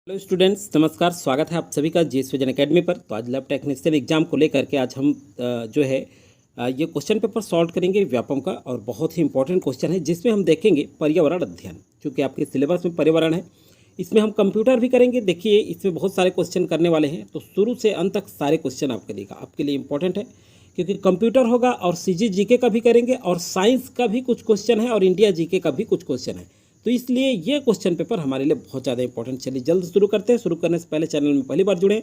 Hello students, नमस्कार। स्वागत है आप सभी का जीएस विजन अकेडमी पर। तो आज लैब टेक्नीशियन एग्जाम को लेकर के आज हम ये क्वेश्चन पेपर सॉल्व करेंगे व्यापम का। और बहुत ही इंपॉर्टेंट क्वेश्चन है जिसमें हम देखेंगे पर्यावरण अध्ययन। क्योंकि आपके सिलेबस में पर्यावरण है, इसमें हम कंप्यूटर भी करेंगे। देखिए, इसमें बहुत सारे क्वेश्चन करने वाले हैं, तो शुरू से अंत तक सारे क्वेश्चन आपके देगा, आपके लिए इंपॉर्टेंट है। क्योंकि कंप्यूटर होगा और सीजी जीके का भी करेंगे और साइंस का भी कुछ क्वेश्चन है और इंडिया जीके का भी कुछ क्वेश्चन है। तो इसलिए ये क्वेश्चन पेपर हमारे लिए बहुत ज़्यादा इंपॉर्टेंट। चलिए जल्द शुरू करते हैं। शुरू करने से पहले चैनल में पहली बार जुड़े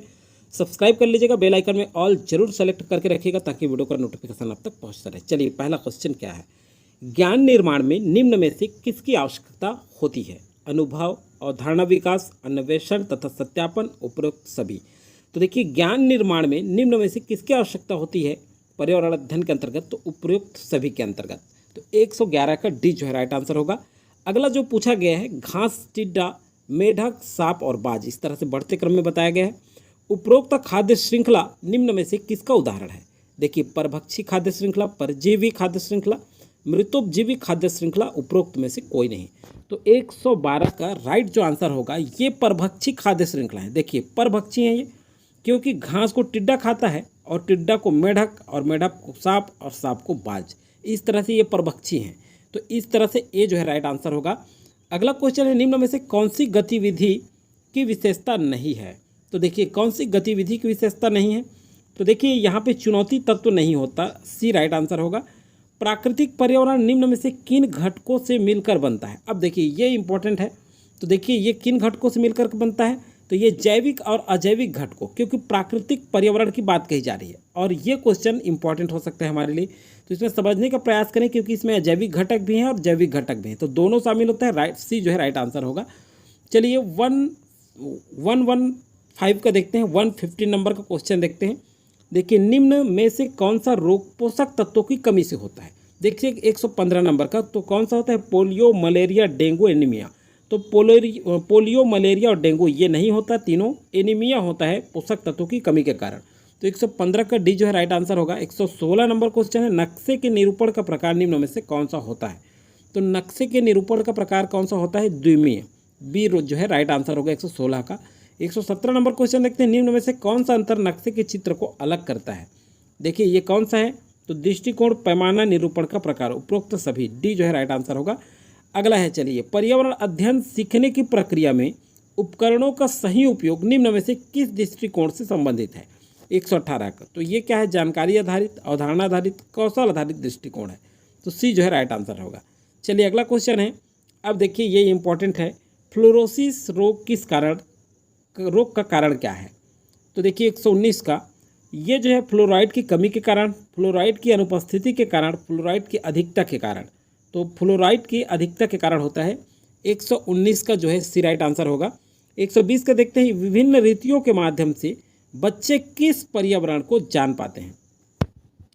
सब्सक्राइब कर लीजिएगा, बेल आइकन में ऑल जरूर सेलेक्ट करके रखिएगा ताकि वीडियो का नोटिफिकेशन आप तक पहुंचता रहे। चलिए, पहला क्वेश्चन क्या है। ज्ञान निर्माण में निम्न में से किसकी आवश्यकता होती है? अनुभव, अवधारणा विकास, अन्वेषण तथा सत्यापन, उपरोक्त सभी। तो देखिए, ज्ञान निर्माण में निम्न में से किसकी आवश्यकता होती है पर्यावरण अध्ययन के अंतर्गत? तो उपरोक्त सभी के अंतर्गत। तो 111 का डी जो है राइट आंसर होगा। अगला जो पूछा गया है, घास, टिड्डा, मेढक, सांप और बाज, इस तरह से बढ़ते क्रम में बताया गया है। उपरोक्त खाद्य श्रृंखला निम्न में से किसका उदाहरण है? देखिए, परभक्षी खाद्य श्रृंखला, परजीवी खाद्य श्रृंखला, मृतोपजीवी खाद्य श्रृंखला, उपरोक्त में से कोई नहीं। तो 112 का राइट जो आंसर होगा ये परभक्षी खाद्य श्रृंखला है। देखिए, परभक्षी हैं ये, क्योंकि घास को टिड्डा खाता है और टिड्डा को मेढक और मेढक को सांप और सांप को बाज, इस तरह से ये परभक्षी हैं। तो इस तरह से ये जो है राइट आंसर होगा। अगला क्वेश्चन है, निम्न में से कौन सी गतिविधि की विशेषता नहीं है? तो देखिए, कौन सी गतिविधि की विशेषता नहीं है? तो देखिए, यहाँ पे चुनौती तत्व नहीं होता, सी राइट आंसर होगा। प्राकृतिक पर्यावरण निम्न में से किन घटकों से मिलकर बनता है? अब देखिए, ये इंपॉर्टेंट है। तो देखिए, ये किन घटकों से मिलकर बनता है? तो ये जैविक और अजैविक घटकों, क्योंकि प्राकृतिक पर्यावरण की बात कही जा रही है और ये क्वेश्चन इंपॉर्टेंट हो सकता है हमारे लिए। तो इसमें समझने का प्रयास करें, क्योंकि इसमें अजैविक घटक भी हैं और जैविक घटक भी हैं, तो दोनों शामिल होता है। राइट, सी जो है राइट आंसर होगा। चलिए 115 का देखते हैं, 115 नंबर का क्वेश्चन देखते हैं। देखिए, निम्न में से कौन सा रोग पोषक तत्वों की कमी से होता है? देखिए 115 नंबर का, तो कौन सा होता है? Polio, malaria, dengue, anaemia. तो पोलियो, मलेरिया और डेंगू ये नहीं होता तीनों। एनीमिया होता है पोषक तत्वों की कमी के कारण। तो 115 का डी जो है राइट आंसर होगा। 116 नंबर क्वेश्चन है, नक्शे के निरूपण का प्रकार निम्न में से कौन सा होता है? तो नक्शे के निरूपण का प्रकार कौन सा होता है? द्विमीय, बी जो है राइट आंसर होगा 116 का। 117 नंबर क्वेश्चन देखते हैं, निम्न में से कौन सा अंतर नक्शे के चित्र को अलग करता है? देखिए, ये कौन सा है? तो दृष्टिकोण, पैमाना, निरूपण का प्रकार, उपरोक्त सभी, डी जो है राइट आंसर होगा। अगला है, चलिए, पर्यावरण अध्ययन सीखने की प्रक्रिया में उपकरणों का सही उपयोग निम्न में से किस दृष्टिकोण से संबंधित है? 118 का। तो ये क्या है? जानकारी आधारित, अवधारणा आधारित, कौशल आधारित दृष्टिकोण है। तो सी जो है राइट आंसर होगा। चलिए, अगला क्वेश्चन है। अब देखिए, ये इंपॉर्टेंट है। फ्लोरोसिस रोग का कारण क्या है? तो देखिए 119 का, ये जो है फ्लोराइड की कमी के कारण, फ्लोराइड की अनुपस्थिति के कारण, फ्लोराइड की अधिकता के कारण। तो फ्लोराइड की अधिकता के कारण होता है। 119 का जो है सी राइट आंसर होगा। 120 का देखते हैं, विभिन्न रीतियों के माध्यम से बच्चे किस पर्यावरण को जान पाते हैं?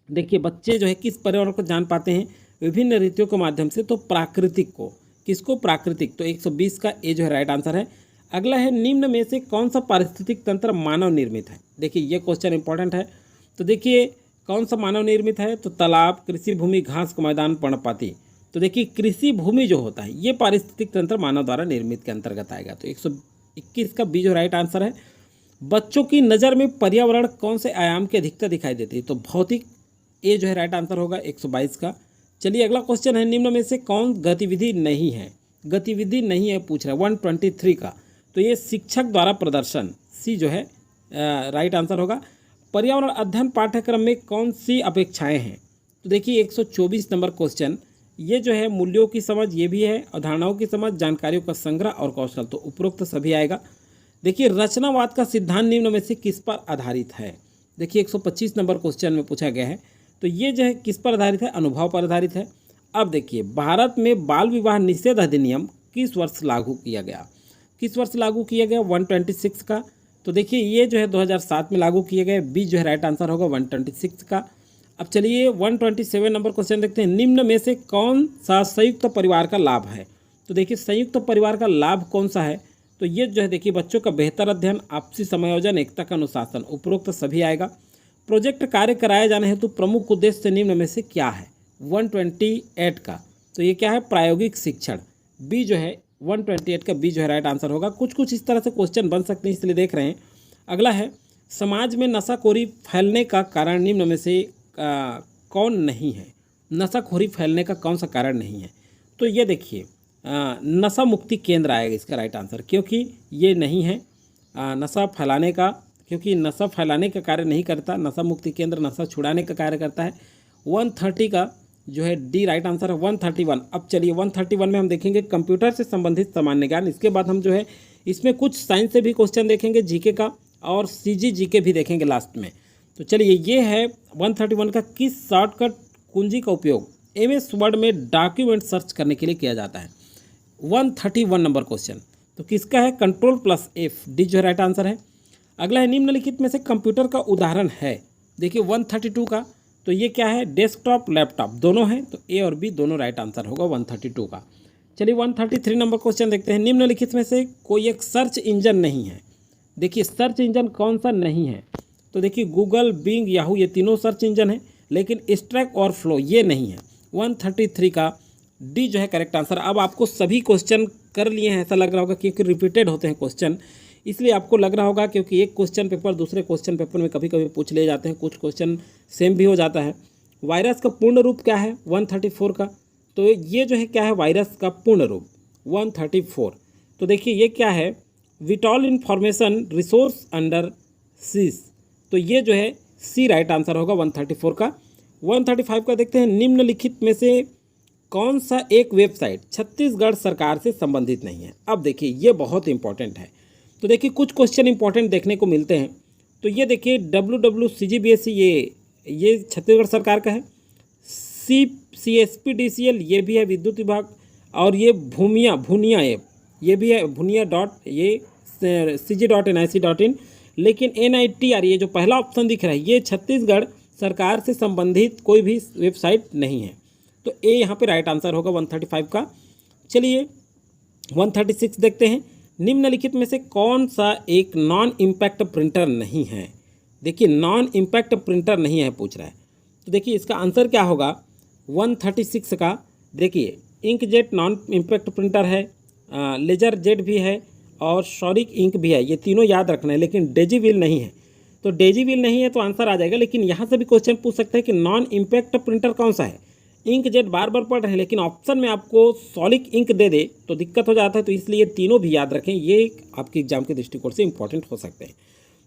देखिए, बच्चे जो है किस पर्यावरण को जान पाते हैं विभिन्न रीतियों के माध्यम से? तो प्राकृतिक को। किसको? प्राकृतिक। तो 120 का ए जो है राइट आंसर है। अगला है, निम्न में से कौन सा पारिस्थितिक तंत्र मानव निर्मित है? देखिए, ये क्वेश्चन इंपॉर्टेंट है। तो देखिए, कौन सा मानव निर्मित है? तो तालाब, कृषि भूमि, घास का मैदान, पर्णपाती। तो देखिए, कृषि भूमि जो होता है ये पारिस्थितिक तंत्र मानव द्वारा निर्मित के अंतर्गत आएगा। तो 121 का बी जो राइट आंसर है। बच्चों की नज़र में पर्यावरण कौन से आयाम की अधिकता दिखाई देती है? तो भौतिक, ए जो है राइट आंसर होगा 122 का। चलिए, अगला क्वेश्चन है, निम्न में से कौन गतिविधि नहीं है? गतिविधि नहीं है पूछ रहा है 123 का। तो ये शिक्षक द्वारा प्रदर्शन, सी जो है राइट आंसर होगा। पर्यावरण अध्ययन पाठ्यक्रम में कौन सी अपेक्षाएं हैं? तो देखिए 124 नंबर क्वेश्चन, ये जो है मूल्यों की समझ, ये भी है, अवधारणाओं की समझ, जानकारियों का संग्रह और कौशल। तो उपरोक्त सभी आएगा। देखिए, रचनावाद का सिद्धांत निम्न में से किस पर आधारित है? देखिए 125 नंबर क्वेश्चन में पूछा गया है। तो ये जो है किस पर आधारित है? अनुभव पर आधारित है। अब देखिए, भारत में बाल विवाह निषेध अधिनियम किस वर्ष लागू किया गया? किस वर्ष लागू किया गया? 126 का। तो देखिए, ये जो है 2007 में लागू किए गए, बी जो है राइट आंसर होगा 126 का। अब चलिए 127 नंबर क्वेश्चन देखते हैं, निम्न में से कौन सा संयुक्त परिवार का लाभ है? तो देखिए, संयुक्त परिवार का लाभ कौन सा है? तो ये जो है देखिए, बच्चों का बेहतर अध्ययन, आपसी समायोजन, एकता का अनुशासन, उपरोक्त सभी आएगा। प्रोजेक्ट कार्य कराए जाने हेतु प्रमुख उद्देश्य निम्न में से क्या है? 128 का। तो ये क्या है? प्रायोगिक शिक्षण, बी जो है 128 का बी जो है राइट आंसर होगा। कुछ कुछ इस तरह से क्वेश्चन बन सकते हैं, इसलिए देख रहे हैं। अगला है, समाज में नशाखोरी फैलने का कारण निम्न में से कौन नहीं है? नशाखोरी फैलने का कौन सा कारण नहीं है? तो ये देखिए, नशा मुक्ति केंद्र आएगा इसका राइट आंसर, क्योंकि ये नहीं है नशा फैलाने का, क्योंकि नशा फैलाने का कार्य नहीं करता। नशा मुक्ति केंद्र नशा छुड़ाने का कार्य करता है। 130 का जो है डी राइट आंसर है। 131, अब चलिए 131 में हम देखेंगे कंप्यूटर से संबंधित सामान्य ज्ञान। इसके बाद हम जो है इसमें कुछ साइंस से भी क्वेश्चन देखेंगे, जीके का, और सीजी जीके भी देखेंगे लास्ट में। तो चलिए, ये है 131 का, किस शॉर्टकट कुंजी का उपयोग एमएस वर्ड में डॉक्यूमेंट सर्च करने के लिए किया जाता है? 131 नंबर क्वेश्चन तो किसका है? Ctrl+F, डी जो राइट आंसर है। अगला है, निम्नलिखित में से कंप्यूटर का उदाहरण है। देखिए 132 का, तो ये क्या है? डेस्कटॉप लैपटॉप दोनों हैं, तो ए और बी दोनों राइट आंसर होगा 132 का। चलिए 133 नंबर क्वेश्चन देखते हैं। निम्नलिखित में से कोई एक सर्च इंजन नहीं है। देखिए सर्च इंजन कौन सा नहीं है? तो देखिए गूगल, बिंग, याहू ये तीनों सर्च इंजन है, लेकिन स्ट्रैक और फ्लो ये नहीं है। 133 का डी जो है करेक्ट आंसर। अब आपको सभी क्वेश्चन कर लिए हैं ऐसा लग रहा होगा, क्योंकि रिपीटेड होते हैं क्वेश्चन, इसलिए आपको लग रहा होगा, क्योंकि एक क्वेश्चन पेपर दूसरे क्वेश्चन पेपर में कभी कभी पूछ लिए जाते हैं, कुछ क्वेश्चन सेम भी हो जाता है। वायरस का पूर्ण रूप क्या है? 134 का, तो ये जो है क्या है? वायरस का पूर्ण रूप 134। तो देखिए ये क्या है? विटॉल इन्फॉर्मेशन रिसोर्स अंडर सीज, तो ये जो है सी राइट आंसर होगा 134 का। 135 का देखते हैं, निम्नलिखित में से कौन सा एक वेबसाइट छत्तीसगढ़ सरकार से संबंधित नहीं है? अब देखिए ये बहुत इंपॉर्टेंट है। तो देखिए कुछ क्वेश्चन इंपॉर्टेंट देखने को मिलते हैं। तो ये देखिए WWCGBSE ये छत्तीसगढ़ सरकार का है। CSPDCL ये भी है विद्युत विभाग, और ये भूनिया ऐप ये भी है, भूनिया डॉट ये CG.NIC.in। लेकिन NITR ये जो पहला ऑप्शन दिख रहा है, ये छत्तीसगढ़ सरकार से संबंधित कोई भी वेबसाइट नहीं है, तो ए यहाँ पे राइट आंसर होगा 135 का। चलिए 136 देखते हैं, निम्नलिखित में से कौन सा एक नॉन इम्पैक्ट प्रिंटर नहीं है? देखिए नॉन इम्पैक्ट प्रिंटर नहीं है पूछ रहा है, तो देखिए इसका आंसर क्या होगा 136 का। देखिए इंकजेट नॉन इम्पैक्ट प्रिंटर है, लेजर जेट भी है, और शॉरिक इंक भी है, ये तीनों याद रखना है। लेकिन डेजीविल नहीं है, तो डेजीविल नहीं है तो आंसर आ जाएगा। लेकिन यहाँ से भी क्वेश्चन पूछ सकते हैं कि नॉन इम्पैक्ट प्रिंटर कौन सा है? इंक जेट बार बार पढ़ रहे हैं, लेकिन ऑप्शन में आपको सॉलिड इंक दे दे तो दिक्कत हो जाता है, तो इसलिए तीनों भी याद रखें, ये आपके एग्जाम के दृष्टिकोण से इंपॉर्टेंट हो सकते हैं।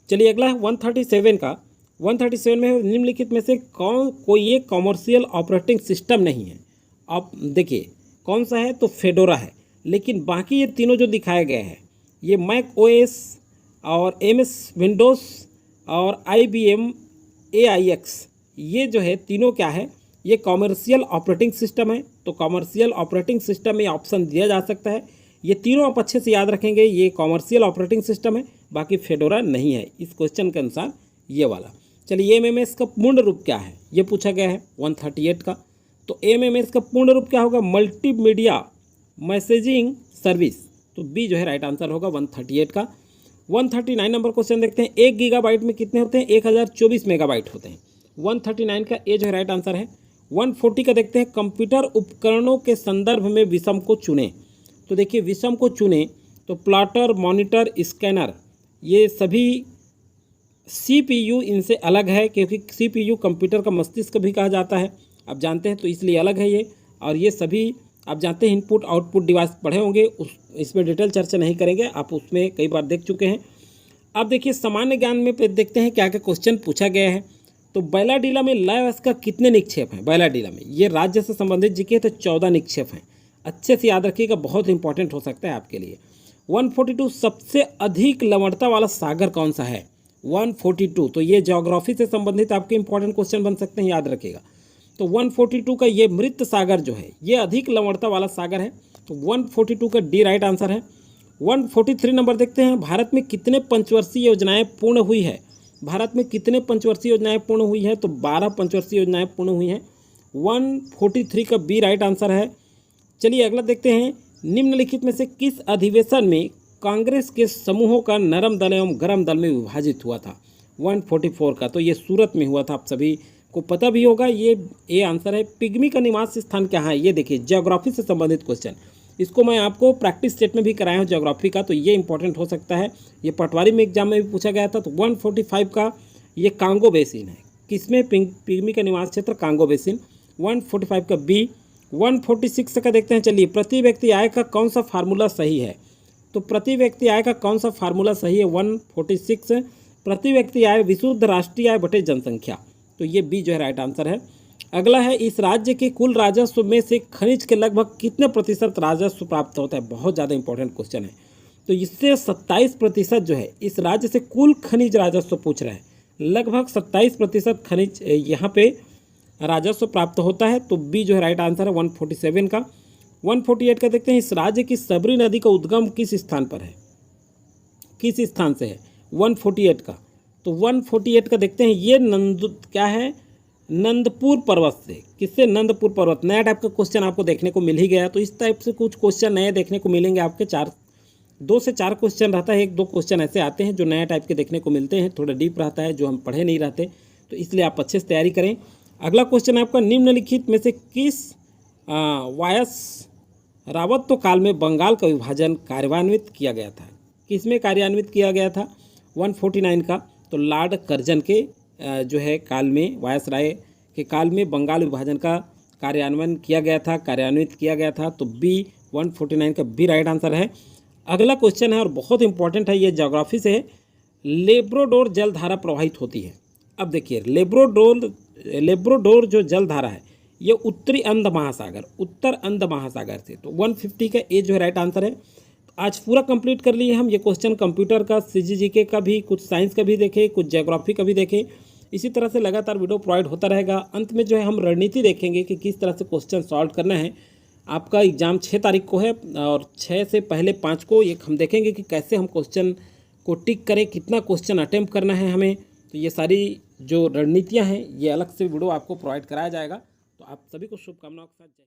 चलिए अगला है 137 का। 137 में निम्नलिखित में से कोई एक कॉमर्शियल ऑपरेटिंग सिस्टम नहीं है? आप देखिए कौन सा है? तो फेडोरा है। लेकिन बाकी ये तीनों जो दिखाए गए हैं, ये मैक OS और MS विंडोज़ और IBM AIX, ये जो है तीनों क्या है? ये कॉमर्शियल ऑपरेटिंग सिस्टम है। तो कॉमर्शियल ऑपरेटिंग सिस्टम में ऑप्शन दिया जा सकता है। ये तीनों आप अच्छे से याद रखेंगे, ये कॉमर्शियल ऑपरेटिंग सिस्टम है, बाकी फेडोरा नहीं है इस क्वेश्चन के अनुसार, ये वाला। चलिए MMS का पूर्ण रूप क्या है? ये पूछा गया है 138 का। तो MMS का पूर्ण रूप क्या होगा? मल्टीमीडिया मैसेजिंग सर्विस, तो बी जो है राइट आंसर होगा 138 का। 139 नंबर क्वेश्चन देखते हैं, 1 गीगाबाइट में कितने होते हैं? 1024 मेगाबाइट होते हैं। 139 का ए जो है राइट आंसर है। 140 का देखते हैं, कंप्यूटर उपकरणों के संदर्भ में विषम को चुनें। तो देखिए विषम को चुनें, तो प्लॉटर, मॉनिटर, स्कैनर, ये सभी CPU इनसे अलग है, क्योंकि CPU कंप्यूटर का मस्तिष्क भी कहा जाता है, आप जानते हैं, तो इसलिए अलग है ये। और ये सभी आप जानते हैं इनपुट आउटपुट डिवाइस पढ़े होंगे, इसमें डिटेल चर्चा नहीं करेंगे, आप उसमें कई बार देख चुके हैं। अब देखिए सामान्य ज्ञान में देखते हैं क्या क्या क्वेश्चन पूछा गया है। तो बैलाडीला में लय का कितने निक्षेप हैं? बैलाडीला में ये राज्य से संबंधित जीके, तो 14 निक्षेप हैं। अच्छे से याद रखिएगा, बहुत इंपॉर्टेंट हो सकता है आपके लिए। 142 सबसे अधिक लवणता वाला सागर कौन सा है? 142, तो ये ज्योग्राफी से संबंधित आपके इंपॉर्टेंट क्वेश्चन बन सकते हैं, याद रखिएगा। तो 142 का ये मृत सागर जो है, ये अधिक लवणता वाला सागर है, तो 142 का डी राइट आंसर है। 143 नंबर देखते हैं, भारत में कितने पंचवर्षीय योजनाएं पूर्ण हुई है? भारत में कितने पंचवर्षीय योजनाएं पूर्ण हुई है? तो 12 पंचवर्षीय योजनाएं पूर्ण हुई हैं। 143 का बी राइट आंसर है। चलिए अगला देखते हैं, निम्नलिखित में से किस अधिवेशन में कांग्रेस के समूहों का नरम दल एवं गरम दल में विभाजित हुआ था? 144 का, तो ये सूरत में हुआ था, आप सभी को पता भी होगा, ये आंसर है। पिग्मी का निवास स्थान क्या है? ये देखिए ज्योग्राफी से संबंधित क्वेश्चन। इसको मैं आपको प्रैक्टिस सेट में भी कराया हूँ ज्योग्राफी का, तो ये इंपॉर्टेंट हो सकता है। ये पटवारी में एग्जाम में भी पूछा गया था। तो 145 का ये कांगो बेसिन है, किसमें? पिग्मी का निवास क्षेत्र कांगो बेसिन। 145 का बी। 146 का देखते हैं, चलिए, प्रति व्यक्ति आय का कौन सा फार्मूला सही है? तो प्रति व्यक्ति आय का कौन सा फार्मूला सही है? 146 प्रति व्यक्ति आय विशुद्ध राष्ट्रीय आय बटे जनसंख्या, तो ये बी जो है राइट आंसर है। अगला है, इस राज्य के कुल राजस्व में से खनिज के लगभग कितने प्रतिशत राजस्व प्राप्त होता है? बहुत ज़्यादा इंपॉर्टेंट क्वेश्चन है। तो इससे 27% जो है इस राज्य से कुल खनिज राजस्व पूछ रहा है, लगभग 27% खनिज यहाँ पे राजस्व प्राप्त होता है। तो बी जो है राइट आंसर है 147 का। 148 का देखते हैं, इस राज्य की सबरी नदी का उद्गम किस स्थान पर है? किस स्थान से है? 148 का। तो 148 का देखते हैं, ये क्या है? नंदपुर पर्वत से। किससे? नंदपुर पर्वत। नया टाइप का क्वेश्चन आपको देखने को मिल ही गया। तो इस टाइप से कुछ क्वेश्चन नए देखने को मिलेंगे आपके। 2 से 4 क्वेश्चन रहता है, 1-2 क्वेश्चन ऐसे आते हैं जो नया टाइप के देखने को मिलते हैं, थोड़ा डीप रहता है, जो हम पढ़े नहीं रहते। तो इसलिए आप अच्छे से तैयारी करें। अगला क्वेश्चन है आपका, निम्नलिखित में से किस वायस रावत्व काल में बंगाल का विभाजन कार्यान्वित किया गया था? किसमें कार्यान्वित किया गया था? 149 का। तो लॉर्ड कर्जन के जो है काल में, वायसराय के काल में बंगाल विभाजन का कार्यान्वयन किया गया था, कार्यान्वित किया गया था। तो बी 149 का बी राइट आंसर है। अगला क्वेश्चन है और बहुत इंपॉर्टेंट है, ये ज्योग्राफी से है। लेब्राडोर जलधारा प्रवाहित होती है। अब देखिए, लेब्राडोर जो जलधारा है ये उत्तर अंध महासागर से। तो 150 का ए जो है राइट आंसर है। आज पूरा कंप्लीट कर लिए हम ये क्वेश्चन, कंप्यूटर का, सीजीजीके का भी, कुछ साइंस का भी देखे, कुछ ज्योग्राफी का भी देखे। इसी तरह से लगातार वीडियो प्रोवाइड होता रहेगा। अंत में जो है हम रणनीति देखेंगे कि किस तरह से क्वेश्चन सॉल्व करना है। आपका एग्ज़ाम 6 तारीख को है और 6 से पहले 5 को ये हम देखेंगे कि कैसे हम क्वेश्चन को टिक करें, कितना क्वेश्चन अटेम्प्ट करना है हमें। तो ये सारी जो रणनीतियाँ हैं ये अलग से वीडियो आपको प्रोवाइड कराया जाएगा। तो आप सभी को शुभकामनाओं के साथ।